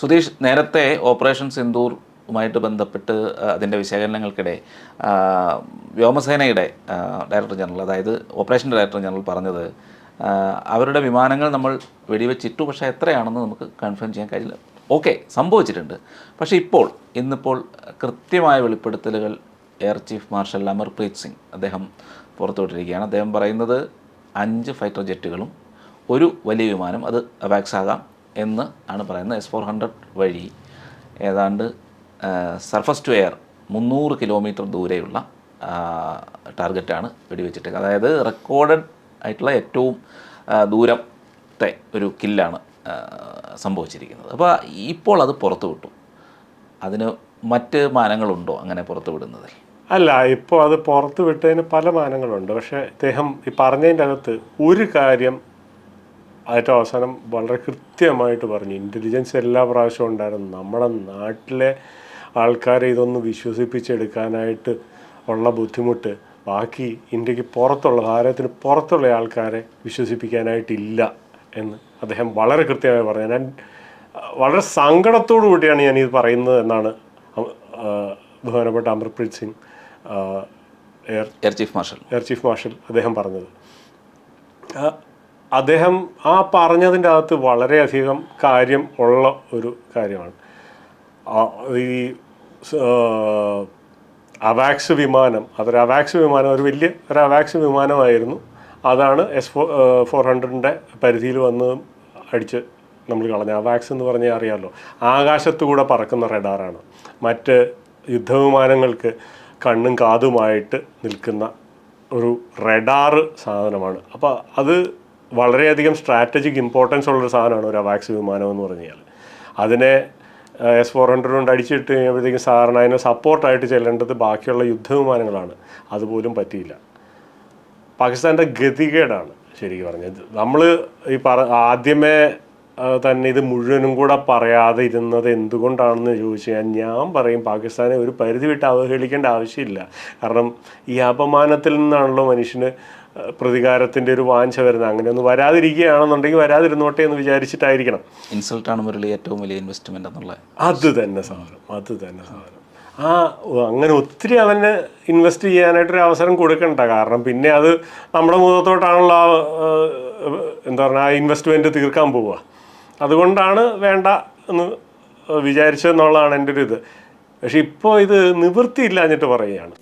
സുധീഷ്, നേരത്തെ ഓപ്പറേഷൻ സിന്ദൂറുമായിട്ട് ബന്ധപ്പെട്ട് അതിൻ്റെ വിശകലനങ്ങൾക്കിടെ വ്യോമസേനയുടെ ഡയറക്ടർ ജനറൽ, അതായത് ഓപ്പറേഷൻ ഡയറക്ടർ ജനറൽ പറഞ്ഞത് അവരുടെ വിമാനങ്ങൾ നമ്മൾ വെടിവെച്ചിട്ടു, പക്ഷേ എത്രയാണെന്ന് നമുക്ക് കൺഫേം ചെയ്യാൻ കഴിയില്ല. ഓക്കെ, സംഭവിച്ചിട്ടുണ്ട്. പക്ഷേ ഇന്നിപ്പോൾ കൃത്യമായ വെളിപ്പെടുത്തലുകൾ air chief marshal Amarpreet Singh അദ്ദേഹം പുറത്തുവിട്ടിരിക്കുകയാണ്. അദ്ദേഹം പറയുന്നത് 5 ഫൈറ്റർ ജെറ്റുകളും ഒരു വലിയ വിമാനം, അത് അവാക്സ് ആകാം എന്ന് ആണ് പറയുന്നത്. S-400 വഴി ഏതാണ്ട് സർഫസ് ടു എയർ 300 കിലോമീറ്റർ ദൂരെയുള്ള ടാർഗറ്റാണ് വെടിവെച്ചിട്ട്. അതായത് റെക്കോർഡഡ് ആയിട്ടുള്ള ഏറ്റവും ദൂരത്തെ ഒരു കില്ലാണ് സംഭവിച്ചിരിക്കുന്നത്. അപ്പോൾ ഇപ്പോൾ അത് പുറത്തു വിട്ടു. അതിന് മറ്റ് മാനങ്ങളുണ്ടോ അങ്ങനെ പുറത്തു വിടുന്നതിൽ? അല്ല, ഇപ്പോൾ അത് പുറത്തു വിട്ടതിന് പല മാനങ്ങളുണ്ട്. പക്ഷേ ഇദ്ദേഹം ഈ പറഞ്ഞതിൻ്റെ അകത്ത് ഒരു കാര്യം ഏറ്റവും അവസാനം വളരെ കൃത്യമായിട്ട് പറഞ്ഞു. ഇൻ്റലിജൻസ് എല്ലാ പ്രാവശ്യവും ഉണ്ടായിരുന്നു. നമ്മുടെ നാട്ടിലെ ആൾക്കാരെ ഇതൊന്ന് വിശ്വസിപ്പിച്ചെടുക്കാനായിട്ട് ഉള്ള ബുദ്ധിമുട്ട് ബാക്കി ഇന്ത്യക്ക് പുറത്തുള്ള, ഭാരതത്തിന് പുറത്തുള്ള ആൾക്കാരെ വിശ്വസിപ്പിക്കാനായിട്ടില്ല എന്ന് അദ്ദേഹം വളരെ കൃത്യമായി പറഞ്ഞു. ഞാൻ വളരെ സങ്കടത്തോടു കൂടിയാണ് ഞാനിത് പറയുന്നത് എന്നാണ് ബഹുമാനപ്പെട്ട Amarpreet Singh air chief marshal അദ്ദേഹം പറഞ്ഞത്. അദ്ദേഹം ആ പറഞ്ഞതിൻ്റെ അകത്ത് വളരെയധികം കാര്യം ഉള്ള ഒരു കാര്യമാണ്. ഈ അവാക്സ് വിമാനം, ഒരു വലിയ ഒരു അവാക്സ് വിമാനമായിരുന്നു. അതാണ് S-400 പരിധിയിൽ വന്ന് അടിച്ച് നമ്മൾ കളഞ്ഞ. അവാക്സ് എന്ന് പറഞ്ഞാൽ അറിയാമല്ലോ, ആകാശത്തുകൂടെ പറക്കുന്ന റഡാറാണ്. മറ്റ് യുദ്ധവിമാനങ്ങൾക്ക് കണ്ണും കാതുമായിട്ട് നിൽക്കുന്ന ഒരു റഡാറ് സാധനമാണ്. അപ്പോൾ അത് വളരെയധികം സ്ട്രാറ്റജിക് ഇമ്പോർട്ടൻസ് ഉള്ളൊരു സാധനമാണ് ഒരു അവാക്സ് വിമാനം എന്ന് പറഞ്ഞാൽ. അതിനെ S-400 കൊണ്ട് അടിച്ചിട്ട് കഴിയുമ്പോഴത്തേക്കും സാധാരണ അതിനെ സപ്പോർട്ടായിട്ട് ചെല്ലേണ്ടത് ബാക്കിയുള്ള യുദ്ധവിമാനങ്ങളാണ്. അതുപോലും പറ്റിയില്ല. പാകിസ്ഥാൻ്റെ ഗതികേടാണ് ശരിക്കും പറഞ്ഞത്. നമ്മൾ ഈ ആദ്യമേ തന്നെ ഇത് മുഴുവനും കൂടെ പറയാതെ ഇരുന്നത് എന്തുകൊണ്ടാണെന്ന് ചോദിച്ചാൽ ഞാൻ പറയും പാകിസ്ഥാനെ ഒരു പരിധി വിട്ട് അവഹേളിക്കേണ്ട ആവശ്യമില്ല. കാരണം ഈ അപമാനത്തിൽ നിന്നാണല്ലോ മനുഷ്യന് പ്രതികാരത്തിൻ്റെ ഒരു വാഞ്ച വരുന്നത്. അങ്ങനെ ഒന്നും വരാതിരിക്കുകയാണെന്നുണ്ടെങ്കിൽ വരാതിരുന്നോട്ടെ എന്ന് വിചാരിച്ചിട്ടായിരിക്കണം. ഇൻസൾട്ടാണ് മുരളി ഏറ്റവും വലിയ ഇൻവെസ്റ്റ്മെൻ്റ് എന്നുള്ളത്. അത് തന്നെ സാധനം. അങ്ങനെ ഒത്തിരി അവന് ഇൻവെസ്റ്റ് ചെയ്യാനായിട്ടൊരു അവസരം കൊടുക്കണ്ട. കാരണം പിന്നെ അത് നമ്മുടെ മുഖത്തോട്ടാണല്ലോ എന്താ പറയുക, ആ ഇൻവെസ്റ്റ്മെൻറ്റ് തീർക്കാൻ പോവുക. അതുകൊണ്ടാണ് വേണ്ട എന്ന് വിചാരിച്ചതെന്നുള്ളതാണ് എൻ്റെ ഒരു ഇത്. പക്ഷെ ഇപ്പോൾ ഇത് നിവൃത്തിയില്ലാഞ്ഞിട്ട് പറയുകയാണ്.